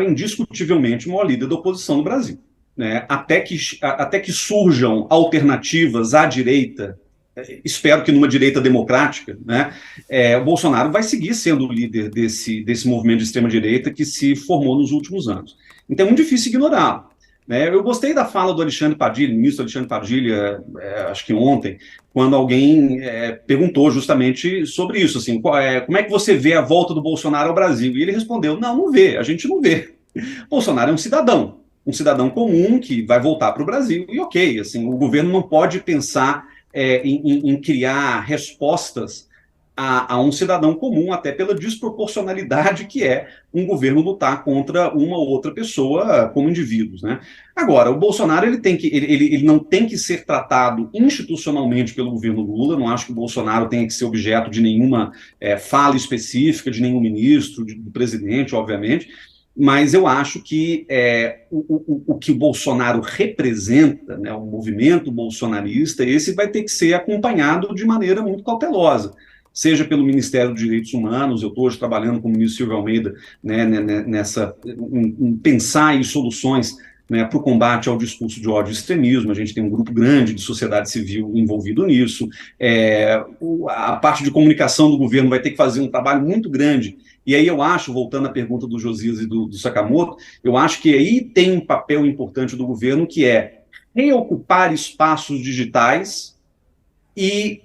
indiscutivelmente o maior líder da oposição no Brasil, né? Até que surjam alternativas à direita, espero que numa direita democrática, né? O Bolsonaro vai seguir sendo o líder desse movimento de extrema-direita que se formou nos últimos anos. Então é muito difícil ignorá-lo, né? Eu gostei da fala do Alexandre Padilha, ministro Alexandre Padilha, acho que ontem, quando alguém perguntou justamente sobre isso, assim, como é que você vê a volta do Bolsonaro ao Brasil? E ele respondeu, não vê, a gente não vê. Bolsonaro é um cidadão comum que vai voltar para o Brasil, e ok, assim, o governo não pode pensar em criar respostas a um cidadão comum, até pela desproporcionalidade que é um governo lutar contra uma ou outra pessoa como indivíduos, né? Agora, o Bolsonaro ele não tem que ser tratado institucionalmente pelo governo Lula, não acho que o Bolsonaro tenha que ser objeto de nenhuma fala específica, de nenhum ministro, do presidente, obviamente, mas eu acho que o que o Bolsonaro representa, né, o movimento bolsonarista, esse vai ter que ser acompanhado de maneira muito cautelosa, seja pelo Ministério dos Direitos Humanos. Eu estou hoje trabalhando com o ministro Silvio Almeida, né, em pensar em soluções, né, para o combate ao discurso de ódio e extremismo. A gente tem um grupo grande de sociedade civil envolvido nisso. A parte de comunicação do governo vai ter que fazer um trabalho muito grande. E aí eu acho, voltando à pergunta do Josias e do Sakamoto, eu acho que aí tem um papel importante do governo, que é reocupar espaços digitais e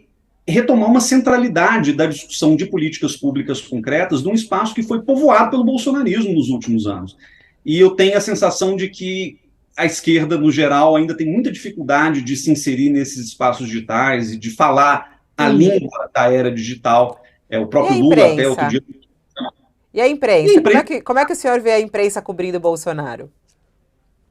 retomar uma centralidade da discussão de políticas públicas concretas num espaço que foi povoado pelo bolsonarismo nos últimos anos. E eu tenho a sensação de que a esquerda, no geral, ainda tem muita dificuldade de se inserir nesses espaços digitais e de falar a língua da era digital. O E a próprio Lula, até outro imprensa? dia... E a E a imprensa? imprensa, Como é que o senhor vê a imprensa cobrindo o Bolsonaro?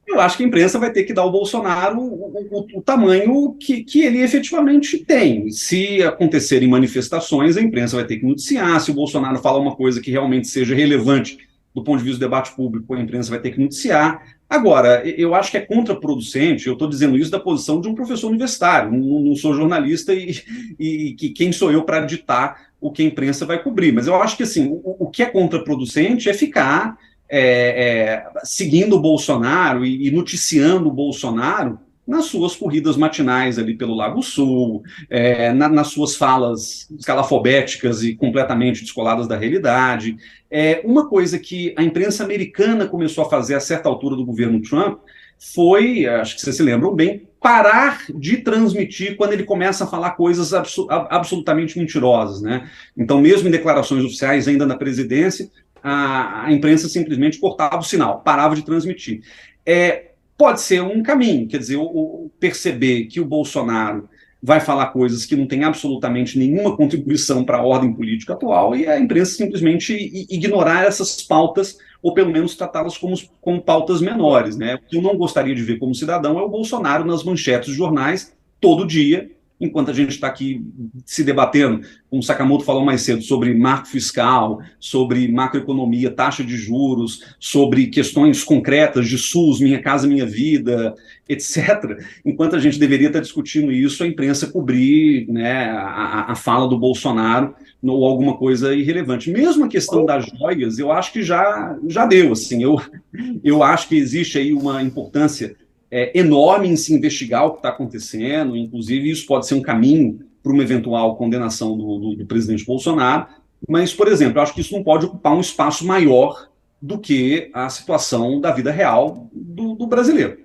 eu acho que a imprensa vai ter que dar ao Bolsonaro o tamanho que ele efetivamente tem. Se acontecerem manifestações, a imprensa vai ter que noticiar. Se o Bolsonaro falar uma coisa que realmente seja relevante do ponto de vista do debate público, a imprensa vai ter que noticiar. Agora, eu acho que é contraproducente, eu estou dizendo isso da posição de um professor universitário, não sou jornalista e quem sou eu para ditar o que a imprensa vai cobrir. Mas eu acho que assim, o que é contraproducente é ficar seguindo o Bolsonaro e noticiando o Bolsonaro nas suas corridas matinais ali pelo Lago Sul, nas suas falas escalafobéticas e completamente descoladas da realidade. Uma coisa que a imprensa americana começou a fazer a certa altura do governo Trump foi, acho que vocês se lembram bem, parar de transmitir quando ele começa a falar coisas absolutamente mentirosas, né? Então, mesmo em declarações oficiais, ainda na presidência, a imprensa simplesmente cortava o sinal, parava de transmitir. Pode ser um caminho, quer dizer, perceber que o Bolsonaro vai falar coisas que não têm absolutamente nenhuma contribuição para a ordem política atual e a imprensa simplesmente ignorar essas pautas, ou pelo menos tratá-las como pautas menores, né? O que eu não gostaria de ver como cidadão é o Bolsonaro nas manchetes dos jornais todo dia, enquanto a gente está aqui se debatendo, como o Sakamoto falou mais cedo, sobre marco fiscal, sobre macroeconomia, taxa de juros, sobre questões concretas de SUS, Minha Casa Minha Vida, etc. Enquanto a gente deveria estar discutindo isso, a imprensa cobrir, né, a fala do Bolsonaro ou alguma coisa irrelevante. Mesmo a questão das joias, eu acho que já deu. Assim, eu acho que existe aí uma importância enorme em se investigar o que está acontecendo, inclusive isso pode ser um caminho para uma eventual condenação do presidente Bolsonaro, mas, por exemplo, eu acho que isso não pode ocupar um espaço maior do que a situação da vida real do brasileiro.